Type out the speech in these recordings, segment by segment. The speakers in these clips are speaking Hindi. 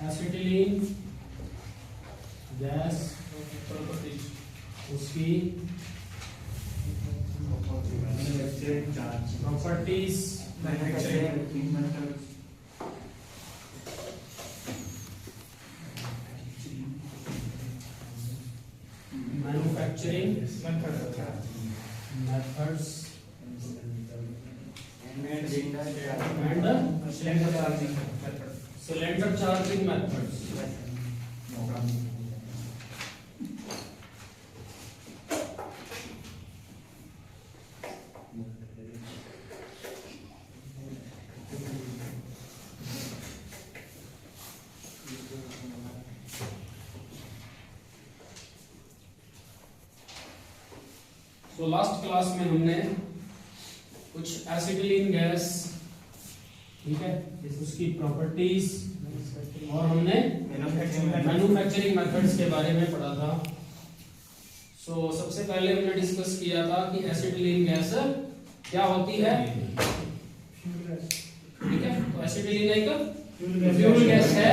एसिटिलीन गैस उसकी properties manufacturing methods and cylinder charging methods. तो लास्ट क्लास में हमने कुछ एसिटिलीन गैस, ठीक है, उसकी प्रॉपर्टीज और हमने मैन्युफैक्चरिंग मेथड्स के बारे में पढ़ा था। सो सबसे पहले हमने डिस्कस किया था कि एसिटिलीन गैस क्या होती है, ठीक है। तो एसिटिलीन एक फ्यूल गैस है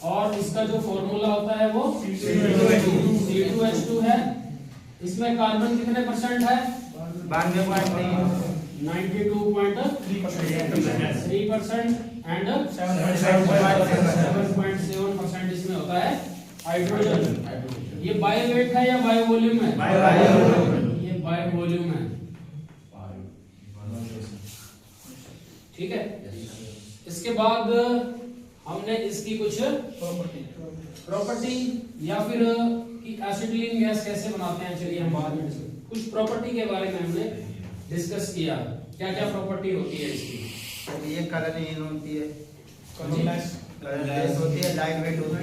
और इसका जो फॉर्मूला होता है वो C2H2 है। इसमें कार्बन कितने परसेंट है? 92.3% एंड 7.7% इसमें होता है हाइड्रोजन। ये बाय वेट है या बाय वॉल्यूम है? ये बाय वॉल्यूम है, ठीक है। इसके बाद हमने इसकी कुछ प्रॉपर्टी या फिर कि एसिटिलीन गैस कैसे बनाते हैं, चलिए हम बाद में कुछ प्रॉपर्टी के बारे में हमने डिस्कस किया। क्या क्या प्रॉपर्टी होती है इसकी? ये कलरहीन होती है, कलरलेस होती है, लाइट वेट होती है,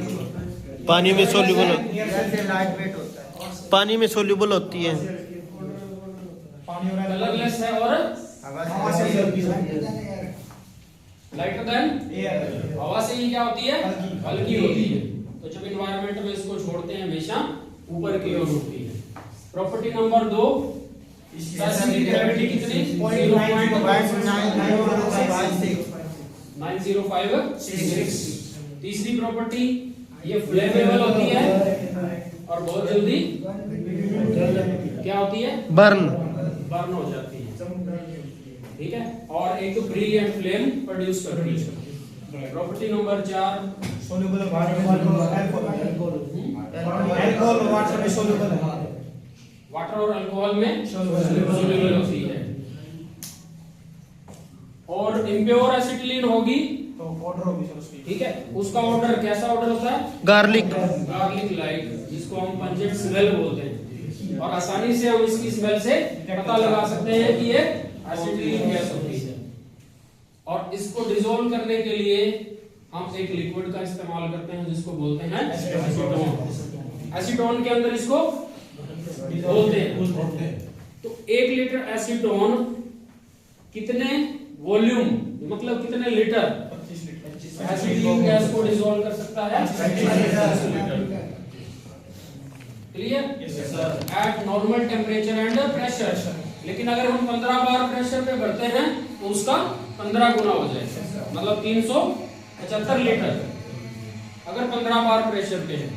पानी में सोल्यूबल लाइट वेट होता है, पानी में सोल्यूबल होती है, कलरलेस है और हवा से लाइटर देन एयर। हवा से ये क्या होती है? हल्की होती है। तो जब एनवायरनमेंट में इसको छोड़ते हैं हमेशा ऊपर की ओर उठती है। प्रॉपर्टी नंबर 2, स्पेसिफिक ग्रेविटी कितनी? 0.90566। तीसरी प्रॉपर्टी ये फ्लेमेबल होती है और बहुत जल्दी क्या होती है? बर्न हो जाती है, ठीक है। और एक ब्रिलियंट फ्लेम प्रोड्यूस करती है। प्रॉपर्टी नंबर 4, सोल्यूबल वाटर और अल्कोहल में सोल्यूबल होती है। और इम्प्योर एसिटिलीन होगी तो ऑर्डर होगी सर उसकी, ठीक है। उसका ऑर्डर कैसा ऑर्डर होता है? गार्लिक लाइक, जिसको हम पंजेंट स्मेल बोलते हैं। और आसानी से हम इसकी स्मेल से पता लगा सकते हैं कि ये एसिटिलीन गैस होती है। और इसको डिसॉल्व करने के लिए हम एक लिक्विड का इस्तेमाल करते हैं जिसको बोलते हैं एसीटोन। एसीटोन के अंदर इसको बोलते हैं। तो 1 लीटर एसीटोन कितने वॉल्यूम, मतलब कितने लीटर 25 लीटर एसिटिलीन गैस को डिसॉल्व कर सकता है? 25 litre. Clear? Eight normal temperature and pressure. लेकिन अगर हम 15 बार प्रेशर पे भरते हैं तो उसका 15 गुना हो जाएगा, मतलब 375 लीटर अगर 15 बार प्रेशर पे है,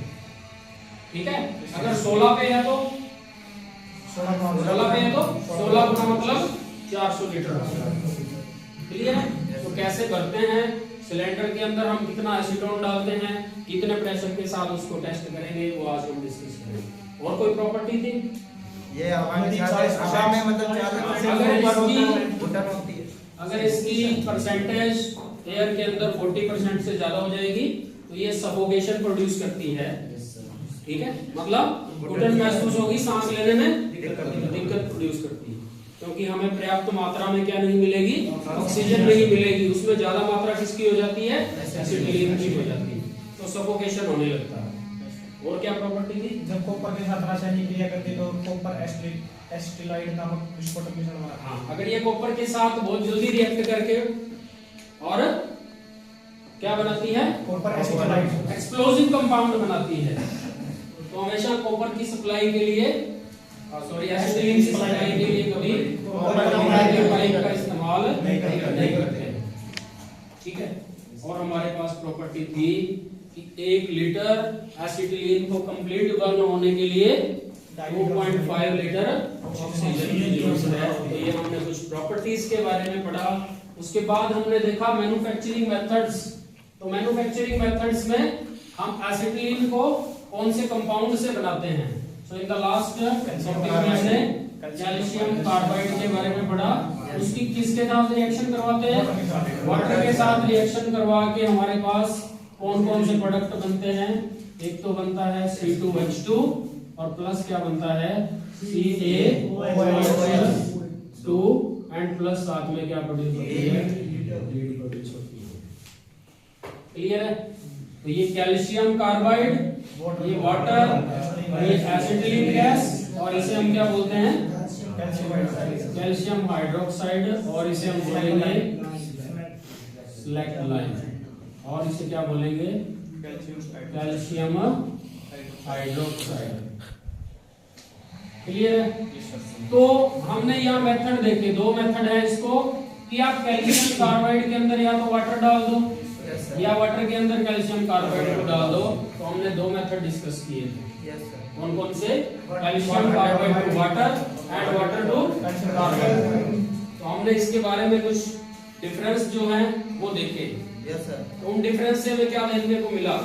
ठीक है। अगर 16 पे है तो 16 पे है तो 16 गुना मतलब 400 लीटर। क्लियर है? तो कैसे भरते हैं, सिलेंडर के अंदर हम कितना एसीटोन डालते हैं, कितने प्रेशर के साथ उसको टेस्ट करेंगे, वो आज हम डिस्कस करेंगे। और कोई प्रॉपर्टी थी? ये हवा में मतलब अगर इसकी परसेंटेज एयर के अंदर 40% से ज्यादा हो जाएगी तो ये सफोकेशन प्रोड्यूस करती है, ठीक है। मतलब घुटन महसूस होगी, सांस लेने में दिक्कत प्रोड्यूस करती है, क्योंकि हमें पर्याप्त मात्रा में क्या नहीं मिलेगी? ऑक्सीजन नहीं मिलेगी। उसमें ज्यादा मात्रा किसकी हो जाती है? एसिटिलीन की हो जाती है, तो सफोकेशन होने लगता है। और क्या प्रॉपर्टी थी? जब कॉपर के साथ रासायनिक क्रिया करते तो कॉपर एसिटाइड नामक विस्फोटक मिश्रण बनता है। हाँ, अगर ये कॉपर के साथ बहुत जल्दी रिएक्ट करके और क्या बनाती है? कॉपर एसिटाइड एक्सप्लोसिव कंपाउंड बनाती है। तो हमेशा कॉपर की सप्लाई के लिए, सॉरी एसिटिलीन की सप्लाई के लिए कभी कॉपर के पाइप का इस्तेमाल नहीं करते हैं, ठीक है। और हमारे पास प्रॉपर्टी थी कि 1 लीटर एसिटिलीन को कंप्लीट बर्न होने के लिए 2.5 लीटर ऑक्सीजन की जरूरत है। तो ये हमने कुछ प्रॉपर्टीज के बारे में पढ़ा। उसके बाद हमने देखा मैन्युफैक्चरिंग मेथड्स। तो मैन्युफैक्चरिंग मेथड्स में हम एसिटिलीन को कौन से कंपाउंड से बनाते हैं। सो इन द लास्ट टॉपिक में हमने कैल्शियम कार्बाइड के बारे में पढ़ा। उसकी किसके साथ रिएक्शन करवाते हैं, वाटर के साथ रिएक्शन करवा के हमारे पास कौन कौन से प्रोडक्ट बनते हैं। एक तो बनता है C2H2 और प्लस क्या बनता है CaOH2 एंड प्लस साथ में क्या प्रोड्यूस होती है, लीड प्रोड्यूस होती है। क्लियर है। तो ये कैल्शियम कार्बाइड, ये वाटर, ये एसिटिलीन गैस और इसे हम क्या बोलते हैं कैल्शियम हाइड्रोक्साइड और इसे हम बोलेंगे स्लैक्लाइन और इसे क्या बोलेंगे कैल्शियम हाइड्रोक्साइड। क्लियर है। तो हमने यहाँ मेथड देखे, 2 मेथड है इसको कि आप कैल्शियम कार्बाइड के अंदर या तो वाटर डाल दो या वाटर के अंदर कैल्शियम कार्बाइड को डाल दो। तो हमने 2 मेथड डिस्कस किए थे। कौन कौन से, calcium carbide to water and water to carbide. तो हमने इसके बारे में कुछ डिफरेंस जो है वो देखे। तो उन डिफरेंस से हमें क्या देखने को मिला,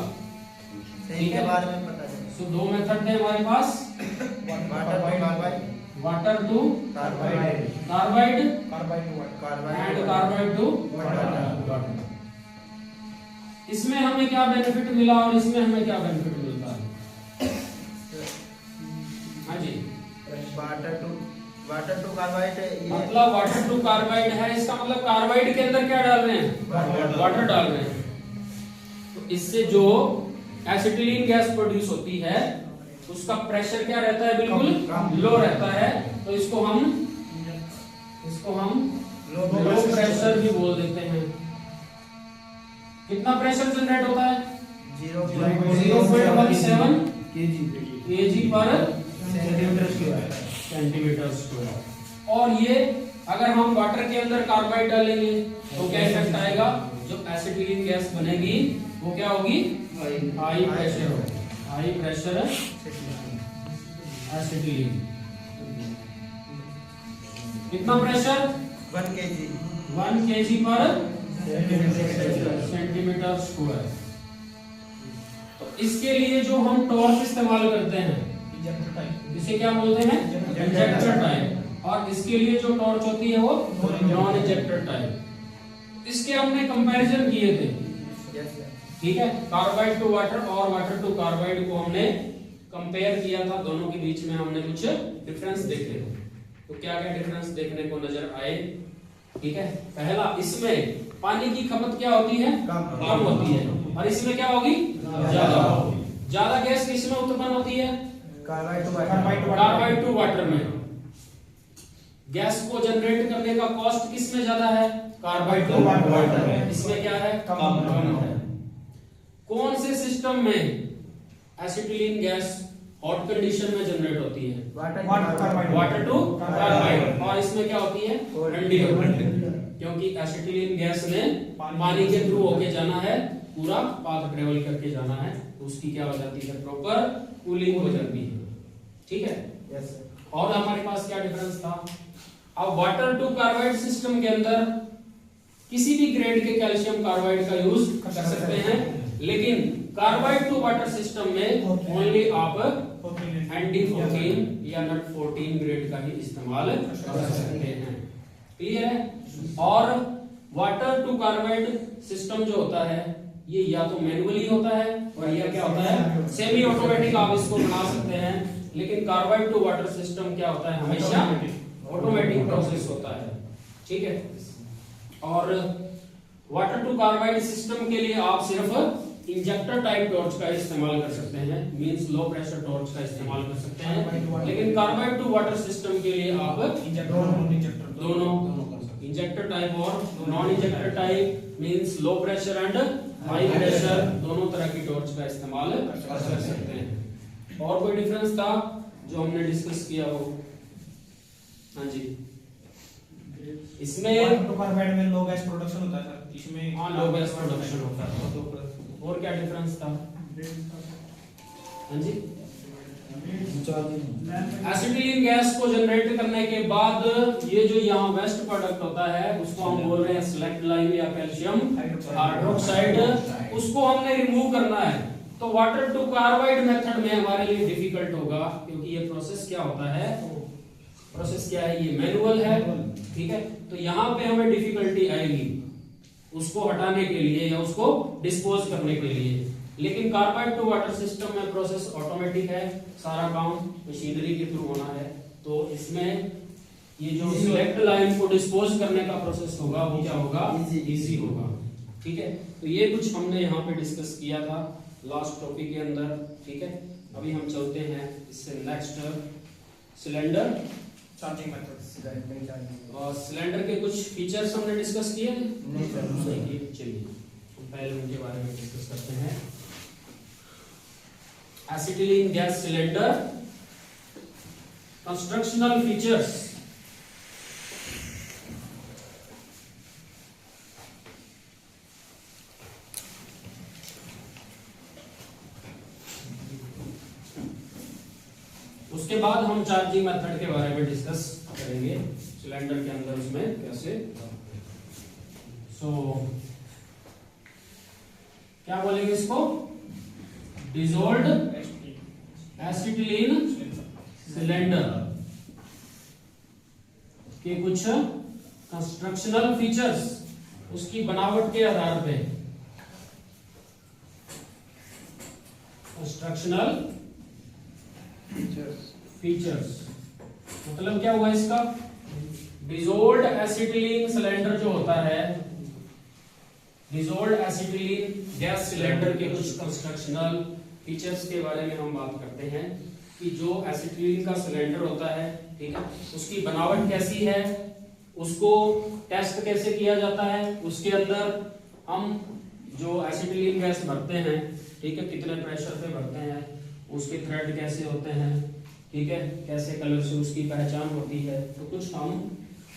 ठीक है, बारे में पता चला। सो 2 मेथड थे हमारे पास, water to carbide, carbide and carbide to water. इसमें हमें क्या बेनिफिट मिला और इसमें हमें क्या बेनिफिट मिलता है। हाँ जी, वाटर टू कार्बाइड, मतलब वाटर टू कार्बाइड है, इसका मतलब कार्बाइड के अंदर क्या डाल रहे हैं, वाटर डाल रहे हैं। तो इससे जो एसिटिलीन गैस प्रोड्यूस होती है उसका प्रेशर क्या रहता है, बिल्कुल लो रहता है। तो इसको हम लो प्रेशर भी बोल देते हैं। कितना प्रेशर जनरेट होता है, 0.17 kg पर सेंटीमीटर स्क्वायर। और ये अगर हम वाटर के अंदर कार्बाइड डालेंगे तो क्या इफेक्ट आएगा, जो एसिटिलीन गैस बनेगी वो क्या होगी, हाई प्रेशर होगी, हाई प्रेशर एसिटिलीन। कितना प्रेशर, 1 kg 1 kg पर सेंटीमीटर स्क्वायर। तो इसके लिए जो हम टॉर्च इस्तेमाल करते हैं इसे क्या बोलते हैं, इंजेक्टर टाइप। और इसके लिए जो टॉर्च होती है वो नॉन इंजेक्टर टाइप। इसके हमने कंपैरिजन किए थे, ठीक है। कार्बाइड टू वाटर और वाटर टू कार्बाइड को हमने कंपेयर किया था, दोनों के बीच में हमने कुछ डिफरेंस देखे। तो क्या क्या डिफरेंस देखने को नजर आए, ठीक है। पहला, इसमें पानी की खपत क्या होती है, कम होती है, और इसमें क्या होगी, ज्यादा गैस किसमें उत्पन्न होती है, कार्बाइड टू वाटर में। गैस को जनरेट करने का कॉस्ट किसमें ज्यादा है, कार्बाइड टू वाटर में। इसमें क्या है, कम है। कौन से सिस्टम में एसिटिलीन गैस हॉट कंडीशन में जनरेट होती है, वाटर टू कार्बाइड। और इसमें क्या होती है, ठंडी होती है, क्योंकि एसिटिलीन गैस ने पानी के थ्रू होके जाना है, पूरा पाथ ट्रेवल करके जाना है, तो उसकी क्या हो जाती है, प्रॉपर कूलिंग हो जाती है, ठीक है। और हमारे पास क्या डिफरेंस था, अब वाटर टू कार्बाइड सिस्टम के अंदर किसी भी ग्रेड के कैल्शियम कार्बाइड का यूज कर सकते हैं, लेकिन कार्बाइड टू वाटर सिस्टम में ओनली आप ND14 या NUT14 ग्रेड का ही इस्तेमाल कर सकते हैं। क्लियर है। और वाटर टू कार्बाइड सिस्टम जो होता है ये या तो मैनुअली होता है और या क्या होता है, सेमी ऑटोमेटिक आप इसको बना सकते हैं। लेकिन कार्बाइड टू वाटर सिस्टम क्या होता है, हमेशा ऑटोमेटिक प्रोसेस होता है, ठीक है। और वाटर टू कार्बाइड सिस्टम के लिए आप सिर्फ इंजेक्टर टाइप टॉर्च का इस्तेमाल कर सकते हैं, मींस लो प्रेशर टॉर्च का इस्तेमाल कर सकते हैं। लेकिन कार्बाइड टू वाटर सिस्टम के लिए आप दोनों इंजेक्टर टाइप और non injector type, means low pressure and high pressure, दोनों तरह की टॉर्च का इस्तेमाल कर सकते हैं। और कोई डिफरेंस था जो हमने डिस्कस किया हो, हाँ जी, इसमें टू कार्बाइड में लो गैस प्रोडक्शन होता है सर, इसमें हाँ लो गैस प्रोडक्शन होता है। और क्या डिफरेंस था? हाँ जी, एसिटिलीन गैस को जनरेट करने के बाद ये जो यहाँ वेस्ट प्रोडक्ट होता है उसको हम बोल रहे हैं सेलेक्ट लाइम या कैल्शियम हाइड्रोक्साइड, उसको हमने रिमूव करना है। तो वाटर टू कार्बाइड मेथड में हमारे लिए डिफिकल्ट होगा, क्योंकि ये प्रोसेस क्या होता है, प्रोसेस क्या है, ये मैनुअल है, ठीक है। तो यहाँ पे हमें डिफिकल्टी आएगी उसको हटाने के लिए या उसको डिस्पोज करने के लिए। लेकिन कार्बाइड टू वाटर सिस्टम में प्रोसेस ऑटोमेटिक है, सारा काम मशीनरी के थ्रू होना है। तो इसमें ये जो सिलेक्ट लाइन को डिस्पोज करने का प्रोसेस होगा वो क्या होगा, इजी होगा, ठीक है। तो ये कुछ हमने यहाँ पे डिस्कस किया था लास्ट टॉपिक के अंदर, ठीक है। अभी हम चलते हैं इससे नेक्स्ट सिलेंडर चार्जिंग मेथड। और सिलेंडर के कुछ फीचर्स हमने डिस्कस किए नहीं, चलिए पहले उनके बारे में डिस्कस करते हैं। Acetylene gas cylinder constructional features. उसके बाद हम चार्जिंग मेथड के बारे में डिस्कस करेंगे, सिलेंडर के अंदर उसमें कैसे। क्या बोलेंगे इसको, डिसॉल्व्ड एसिटिलीन सिलेंडर के कुछ कंस्ट्रक्शनल फीचर्स, उसकी बनावट के आधार पे कंस्ट्रक्शनल फीचर्स मतलब क्या हुआ इसका, डिसॉल्व्ड एसिटिलीन सिलेंडर जो होता है, डिसॉल्व्ड एसिटिलीन गैस सिलेंडर के कुछ कंस्ट्रक्शनल फीचर्स के बारे में हम बात करते हैं कि जो एसिटिलीन का सिलेंडर होता है, ठीक है, उसकी बनावट कैसी है, उसको टेस्ट कैसे किया जाता है, उसके अंदर हम जो एसिटिलीन गैस भरते हैं, ठीक है, कितने प्रेशर पे भरते हैं, उसके थ्रेड कैसे होते हैं, ठीक है, कैसे कलर से उसकी पहचान होती है। तो कुछ हम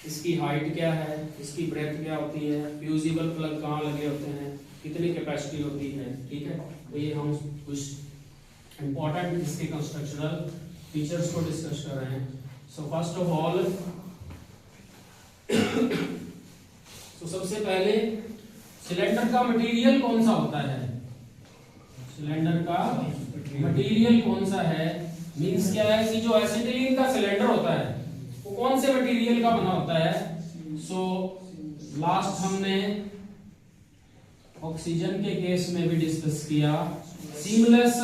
इसकी हाइट क्या है, इसकी ब्रेथ क्या होती है, फ्यूजिबल प्लग कहाँ लगे होते हैं, कितनी कैपेसिटी होती है, ठीक है। तो ये हम कुछ इंपॉर्टेंट इसके कंस्ट्रक्शनल फीचर्स को डिस्कस कर रहे हैं। सो फर्स्ट ऑफ ऑल, तो सबसे पहले सिलेंडर का मटेरियल कौन सा होता है, सिलेंडर का मटेरियल कौन सा है, मींस क्या है कि जो एसिटिलीन का सिलेंडर होता है वो कौन से मटेरियल का बना होता है। सो लास्ट हमने ऑक्सीजन के केस में भी डिस्कस किया, सीमलेस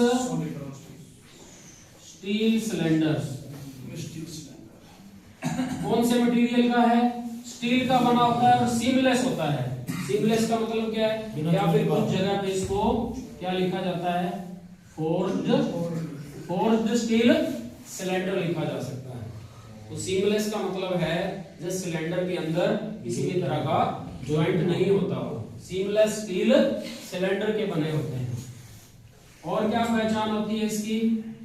स्टील सिलेंडर कौन से मटेरियल का है, स्टील का बना होता है और सीमलेस होता है। सीमलेस का मतलब क्या है, या फिर कुछ जगह पे इसको क्या लिखा जाता है, फोर्ज्ड स्टील सिलेंडर लिखा जा सकता है। तो सीमलेस का मतलब है जिस सिलेंडर के अंदर किसी भी तरह का जॉइंट नहीं होता हो, सीमलेस स्टील सिलेंडर के बने होते हैं। और क्या पहचान होती है इसकी,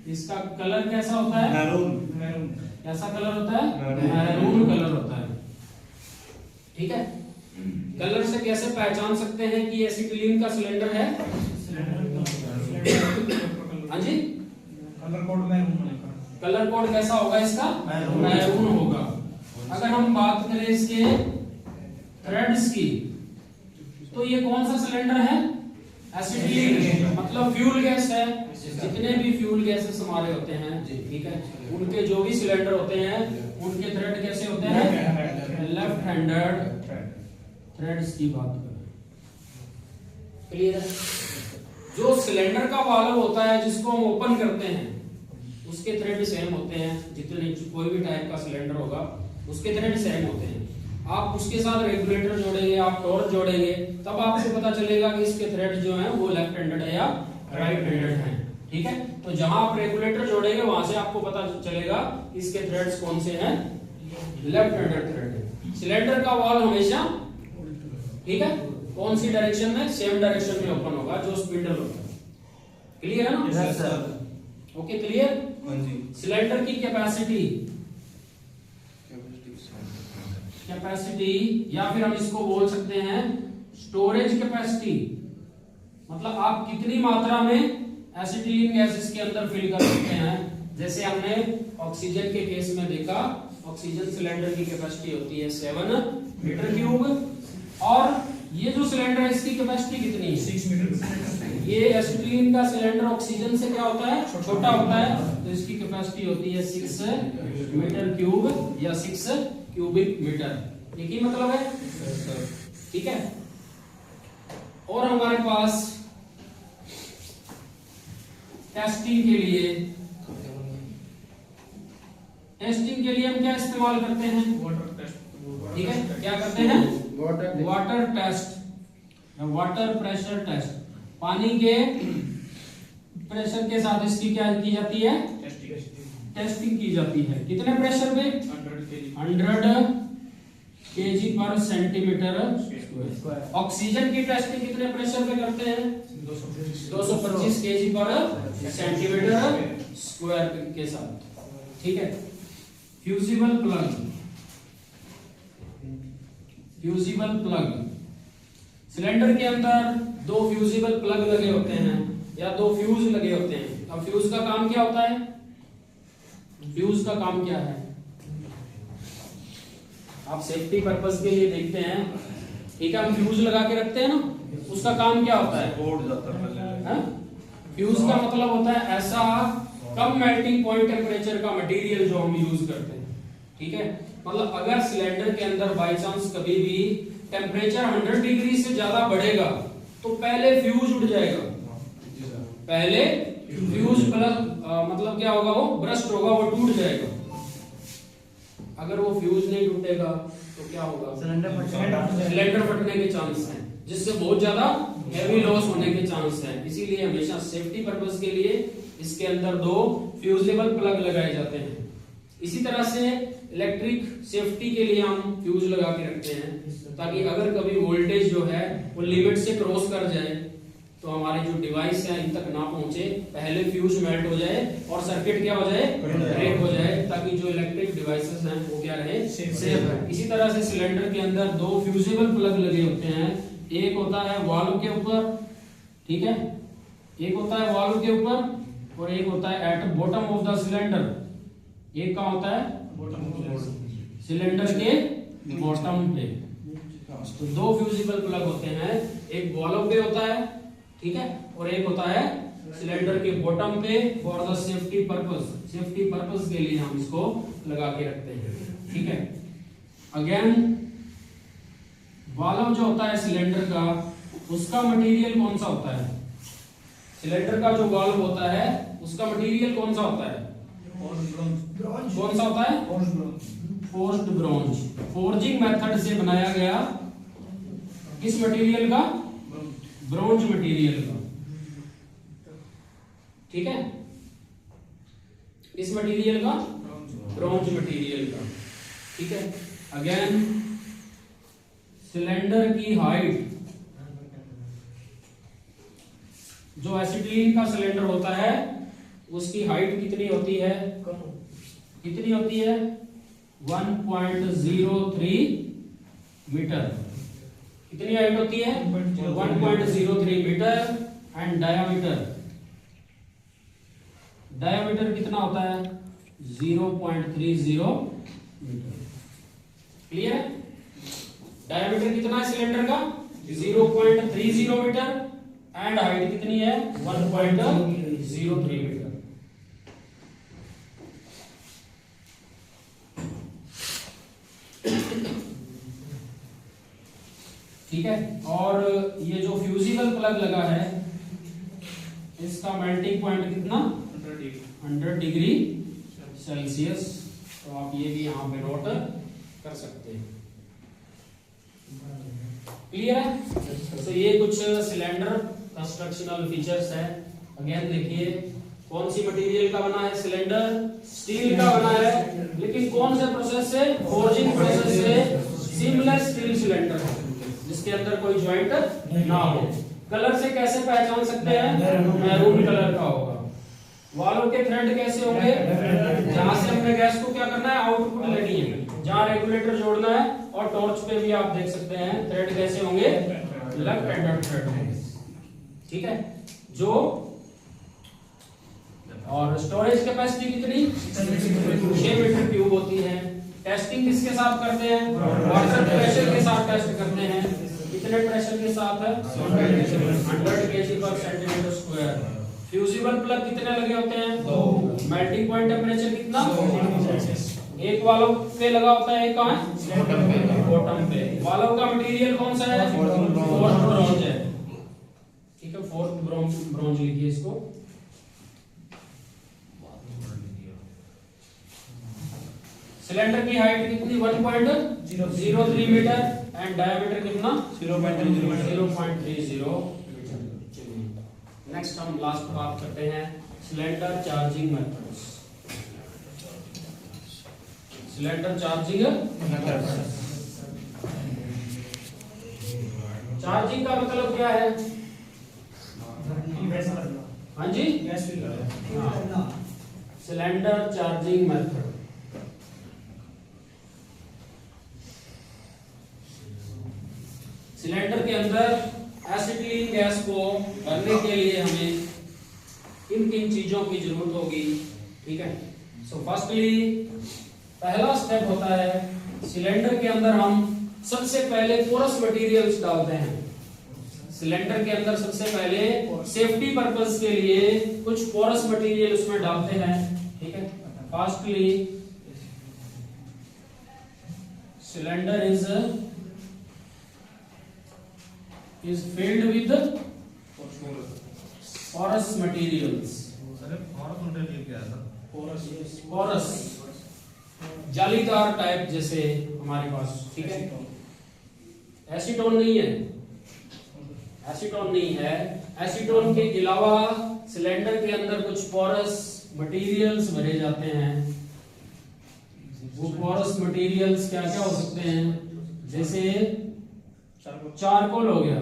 इसका कलर कैसा होता है, मैरून। कैसा कलर होता है, मैरून कलर होता है, ठीक है। कलर से कैसे पहचान सकते हैं कि एसिटिलीन का सिलेंडर है, हाँ जी, colour code maroon, colour code कैसा होगा इसका, मैरून होगा। अगर हम बात करें इसके थ्रेड्स की, तो ये कौन सा सिलेंडर है, एसिटिलीन, मतलब फ्यूल गैस है। जितने भी फ्यूल गैसेस हमारे होते हैं, ठीक है, उनके जो भी सिलेंडर होते हैं उनके थ्रेड कैसे होते हैं, लेफ्ट हैंडेड थ्रेड्स की बात करें, क्लियर है। जो सिलेंडर का वाल्व होता है जिसको हम ओपन करते हैं उसके थ्रेड सेम होते हैं, जितने कोई भी टाइप का सिलेंडर होगा उसके थ्रेड सेम होते हैं। आप उसके साथ रेगुलेटर जोड़ेंगे, आप टॉर्च जोड़ेंगे, तब आपको पता चलेगा कि इसके थ्रेड जो हैं वो लेफ्ट हैंडेड है या राइट हैंडेड हैं, ठीक है। तो जहां आप रेगुलेटर जोड़ेंगे वहां से आपको पता चलेगा इसके थ्रेड्स कौन से हैं, लेफ्ट हैंडेड थ्रेड है। सिलेंडर का वॉल हमेशा, ठीक है, कौन सी डायरेक्शन में, सेम डायरेक्शन में ओपन होगा जो स्पिंडल होता है, क्लियर है ना। Yes sir, okay clear. Cylinder की कैपेसिटी या फिर हम इसको बोल सकते हैं स्टोरेज कैपेसिटी, मतलब आप कितनी मात्रा में एसिटिलीन गैस इसके अंदर फिल कर सकते हैं। जैसे हमने ऑक्सीजन के केस में देखा, ऑक्सीजन सिलेंडर की कैपेसिटी होती है 7 मीटर क्यूब, और ये जो सिलेंडर है इसकी कैपेसिटी कितनी है? 6 मीटर। ये एसिटिलीन का सिलेंडर ऑक्सीजन से क्या होता है? छोटा होता है, तो इसकी कैपेसिटी होती है 6 मीटर क्यूब या 6 क्यूबिक मीटर। एक ही मतलब है, ठीक है। और हमारे पास टेस्टिंग के लिए हम क्या इस्तेमाल करते हैं? Water test. ठीक है, क्या करते हैं? Water test, water pressure test. पानी के प्रेशर के साथ इसकी क्या की जाती है? टेस्टिंग की जाती है। कितने प्रेशर पे? 100 kg पर सेंटीमीटर स्क्वायर। ऑक्सीजन की टेस्टिंग कितने प्रेशर पे करते हैं? 225 kg पर सेंटीमीटर स्क्वायर के साथ, ठीक है। फ्यूजिबल प्लग, सिलेंडर के अंदर 2 फ्यूजिबल प्लग लगे होते हैं या 2 फ्यूज लगे होते हैं। अब फ्यूज का काम क्या होता है? फ्यूज का काम क्या है? आप सेफ्टी पर्पस के लिए देखते हैं, ठीक है, हम फ्यूज लगा के रखते हैं ना, उसका काम क्या होता है? फ्यूज का मतलब होता है ऐसा कम मेल्टिंग पॉइंट टेम्परेचर का मटेरियल जो हम यूज करते हैं, ठीक है। मतलब अगर सिलेंडर के अंदर बाय चांस कभी भी टेम्परेचर 100 डिग्री से ज्यादा बढ़ेगा तो पहले फ्यूज उड़ जाएगा, पहले फ्यूज प्लग मतलब क्या होगा? वो ब्रस्ट होगा, वो टूट जाएगा। अगर वो फ्यूज नहीं टूटेगा तो क्या होगा? सिलेंडर फटने के चांस हैं, जिससे बहुत ज्यादा हैवी लॉस होने के चांस हैं। इसीलिए हमेशा सेफ्टी पर्पस के लिए इसके अंदर 2 फ्यूजेबल प्लग लगाए जाते हैं। इसी तरह से इलेक्ट्रिक सेफ्टी के लिए हम फ्यूज लगा के रखते हैं, ताकि अगर कभी वोल्टेज जो है वो लिमिट से क्रॉस कर जाए तो हमारे जो डिवाइस है इन तक ना पहुंचे, पहले फ्यूज मेल्ट हो जाए और सर्किट क्या हो जाए? ब्रेक हो जाए, ताकि जो इलेक्ट्रिक डिवाइसेस हैं वो क्या रहे? सेफ है। इसी तरह से सिलेंडर के अंदर 2 फ्यूजेबल प्लग लगे होते हैं। एक होता है वाल्व के ऊपर, ठीक है, एक होता है वाल्व के ऊपर और एक होता है at bottom of the cylinder. एक का होता है सिलेंडर के बॉटम पे। तो 2 फ्यूजिबल प्लग होते हैं, एक वाल्व पे होता है, ठीक है, और एक होता है सिलेंडर के बॉटम पे for the safety purpose. Safety purpose के लिए हम इसको लगा के रखते हैं, ठीक है। अगेन वाल्व जो होता है सिलेंडर का, उसका मटेरियल कौन सा होता है? सिलेंडर का जो वाल्व होता है उसका मटेरियल कौन सा होता है? कौन सा होता है? Forced bronze. फोर्जिंग मेथड से बनाया गया किस मटेरियल का? ब्रॉन्ज मटेरियल का, ठीक है, इस मटेरियल का, ब्रॉन्ज मटेरियल का, ठीक है। अगेन सिलेंडर की हाइट, जो एसिटिलीन का सिलेंडर होता है उसकी हाइट कितनी होती है? कितनी होती है? 1.03 मीटर। कितनी हाइट होती है? 1.03 मीटर। एंड डायामीटर कितना होता है? 0.30 मीटर। क्लियर है? डायामीटर कितना है सिलेंडर का? 0.30 मीटर। एंड हाइट कितनी है? 1.03 मीटर। ठीक है। और ये जो फ्यूजिबल प्लग लगा है इसका मेल्टिंग पॉइंट कितना? 100 डिग्री सेल्सियस। तो आप ये भी यहाँ पे नोट कर सकते हैं। क्लियर है? तो ये कुछ सिलेंडर कंस्ट्रक्शनल फीचर्स है। अगेन देखिए कौन सी मटेरियल का बना है सिलेंडर? स्टील का बना है, लेकिन कौन से प्रोसेस से? फोर्जिंग प्रोसेस से सीमलेस स्टील सिलेंडर जिसके अंदर कोई ज्वाइंट ना हो। कलर से कैसे पहचान सकते हैं? मैरून कलर का होगा। वाल्व के थ्रेड कैसे होंगे? जहां से हमने गैस को क्या करना है? आउटपुट लेनी है, जहां रेगुलेटर जोड़ना है। और टॉर्च पे भी आप देख सकते हैं थ्रेड कैसे होंगे? लेफ्ट एंडेड थ्रेड है, ठीक है। जो और स्टोरेज कैपेसिटी कितनी 6 मीटर क्यूब होती है। टेस्टिंग किसके साथ करते हैं, वाटर प्रेशर के साथ टेस्ट करते हैं। कितने प्रेशर के साथ, 100 kg पर सेंटीमीटर स्क्वायर। फ्यूजिबल प्लग कितने लगे होते हैं, 2। मेल्टिंग पॉइंट टेम्परेचर कितना, एक वाल्व पे लगा होता है, एक कहां है, बॉटम पे। वाल्व का मटेरियल कौन सा है, फोर्थ ब्रॉन्ज है, ठीक है। फोर्थ ब्रॉन्ज लिखिए इसको। सिलेंडर की हाइट कितनी, 1.03 मीटर एंड डायमीटर कितना, 0.30 मीटर। नेक्स्ट हम लास्ट बात करते हैं cylinder charging methods. Cylinder charging charging का मतलब क्या है, हाँ जी, सिलेंडर चार्जिंग मेथड। सिलेंडर के अंदर एसिटिलीन गैस को भरने के लिए हमें किन किन चीजों की जरूरत होगी, ठीक है। सो फर्स्टली पहला स्टेप होता है, सिलेंडर के अंदर हम सबसे पहले पोरस मटेरियल्स डालते हैं। सिलेंडर के अंदर सबसे पहले सेफ्टी पर्पस के लिए कुछ पोरस मटेरियल उसमें डालते हैं, ठीक है। Firstly cylinder is filled with porous materials। porous जालीदार टाइप जैसे हमारे पास, ठीक है। एसीटोन नहीं है, एसीटोन नहीं है। एसीटोन के अलावा सिलेंडर के अंदर कुछ पोरस मटेरियल्स भरे जाते हैं। वो पोरस मटेरियल्स क्या क्या हो सकते हैं, जैसे चारकोल हो गया,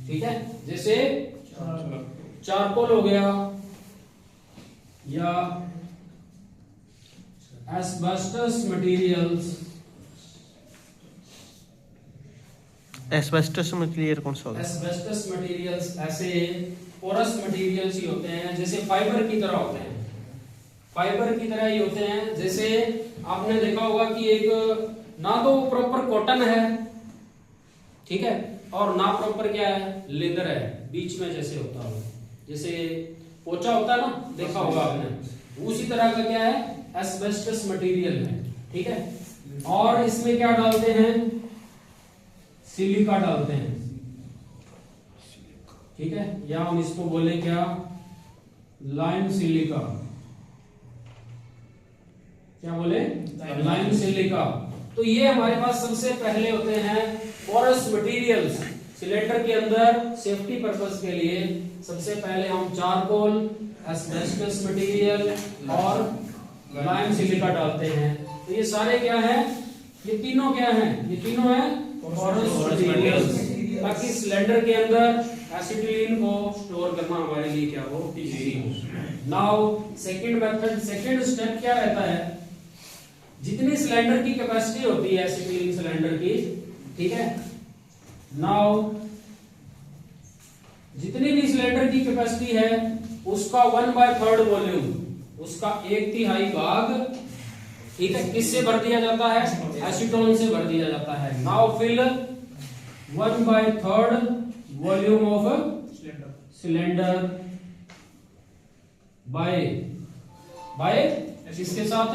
ठीक है, जैसे चारकोल हो गया, या एस्बेस्टस मटेरियल्स। एस्बेस्टस मटेरियल कौन सा होगा, एस्बेस्टस मटेरियल्स ऐसे पोरस मटेरियल्स ही होते हैं, जैसे फाइबर की तरह होते हैं, फाइबर की तरह ही होते हैं। जैसे आपने देखा होगा कि एक ना तो प्रॉपर कॉटन है, ठीक है, और ना प्रॉपर क्या है, लेदर है, बीच में जैसे होता है, जैसे पोचा होता है ना, देखा होगा आपने, उसी तरह का क्या है, एस्बेस्टस मटेरियल है, ठीक है। और इसमें क्या डालते हैं, सिलिका डालते हैं, ठीक है, या हम इसको बोले क्या, लाइम सिलिका। क्या बोले, लाइम सिलिका। तो ये हमारे पास सबसे पहले होते हैं पोरस मटेरियल्स। सिलेंडर के अंदर सेफ्टी पर्पस के लिए सबसे पहले हम चारकोल, एस्बेस्टस मटेरियल और लाइम सिलिका डालते हैं। तो ये सारे क्या हैं, ये तीनों क्या हैं, ये तीनों हैं पोरस मटेरियल्स, ताकि सिलेंडर के अंदर एसिटिलीन को स्टोर करना हमारे लिए क्या हो, इजी हो। Now second method, second step क्या रहता है, जितनी सिलेंडर की कैपेसिटी होती है एसिटिलीन सिलेंडर की, ठीक है। नाउ जितनी भी सिलेंडर की कैपेसिटी है उसका 1/3 वॉल्यूम, उसका 1/3 भाग, ठीक है, किससे भर दिया जाता है, एसीटोन से भर दिया जाता है। Now fill 1/3 volume of cylinder by किसके साथ,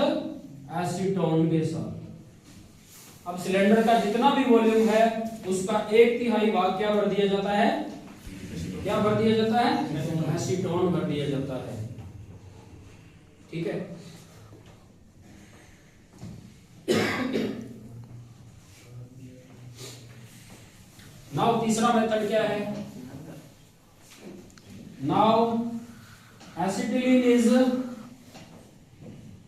एसीटोन के साथ। अब सिलेंडर का जितना भी वॉल्यूम है उसका 1/3 भाग क्या भर दिया जाता है, क्या भर दिया जाता है, एसीटोन भर दिया जाता है, ठीक है। नाउ तीसरा मेथड क्या है, नाउ एसिटिलीन इज,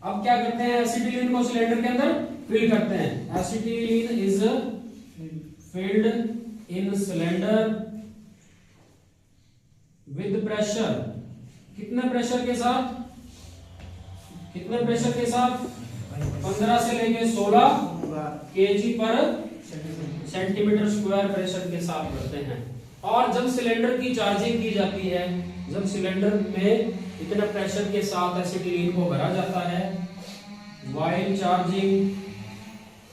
अब क्या करते हैं, एसिटिलीन को सिलेंडर के अंदर फिल करते हैं। Acetylene is filled in cylinder with pressure, कितने प्रेशर के साथ, कितने प्रेशर के साथ, 15 से लेके 16 kg पर सेंटीमीटर स्क्वायर प्रेशर के साथ भरते हैं। और जब सिलेंडर की चार्जिंग की जाती है, जब सिलेंडर में इतना प्रेशर के साथ एसिटिलीन को भरा जाता है व्हाइल चार्जिंग,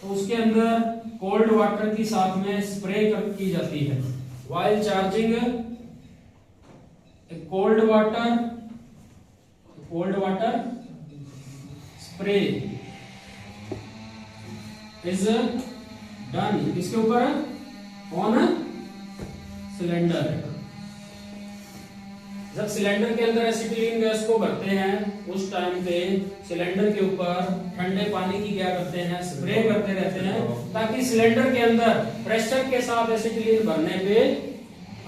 तो उसके अंदर कोल्ड वाटर की साथ में स्प्रे की जाती है। While charging cold water spray is done इसके ऊपर ऑन सिलेंडर। जब सिलेंडर के अंदर एसिटिलीन गैस को भरते हैं उस टाइम पे सिलेंडर के ऊपर ठंडे पानी की क्या करते हैं, स्प्रे करते रहते हैं, ताकि सिलेंडर के अंदर प्रेशर के साथ एसिटिलीन भरने पे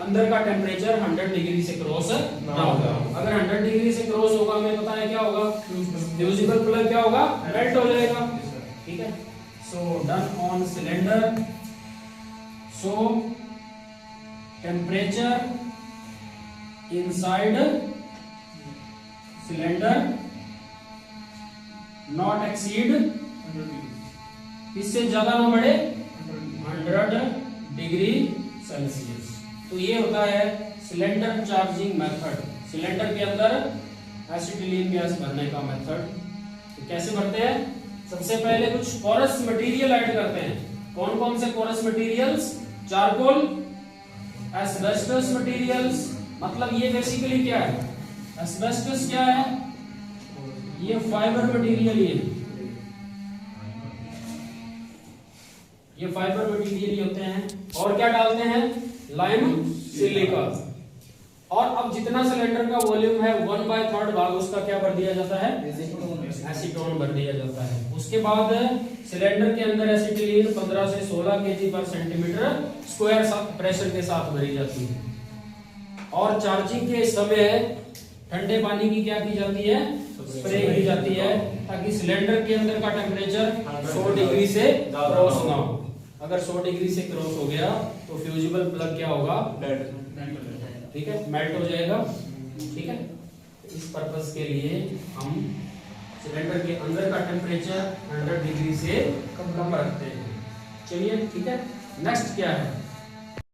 अंदर का टेम्परेचर 100 डिग्री से क्रॉस ना होगा। अगर 100 डिग्री से क्रॉस होगा, हमें पता है क्या होगा, फ्यूजिबल प्लग क्या होगा, मेल्ट हो जाएगा। ठीक है, so done on cylinder. So temperature inside cylinder not exceed, इससे ज्यादा ना बढ़े 100 डिग्री सेल्सियस। तो ये होता है सिलेंडर चार्जिंग मेथड, सिलेंडर के अंदर एसिटिलीन गैस भरने का मेथड। तो कैसे भरते हैं, सबसे पहले कुछ पोरस मटेरियल ऐड करते हैं। कौन कौन से porous materials, charcoal, asbestos materials, मतलब ये बेसिकली क्या है, एस्बेस्टस क्या है, ये फाइबर मटेरियल, ये फाइबर मटेरियल होते हैं। और क्या डालते हैं, लाइम सिलिका। और अब जितना सिलेंडर का वॉल्यूम है 1/3 भाग उसका क्या भर दिया जाता है, एसीटोन भर दिया जाता है। उसके बाद सिलेंडर के अंदर एसिटिलीन 15 से 16 kg/cm² प्रेशर के साथ भरी जाती है। और चार्जिंग के समय ठंडे पानी की क्या की जाती है, स्प्रे की जाती है, ताकि सिलेंडर के अंदर का टेम्परेचर 100 डिग्री से क्रॉस ना हो। अगर 100 डिग्री से क्रॉस हो गया तो फ्यूजिबल प्लग क्या होगा, ठीक है, मेल्ट हो जाएगा। ठीक है, इस पर्पस के लिए हम सिलेंडर के अंदर का टेम्परेचर 100 डिग्री से कम रखते हैं। चलिए, ठीक है, नेक्स्ट क्या है,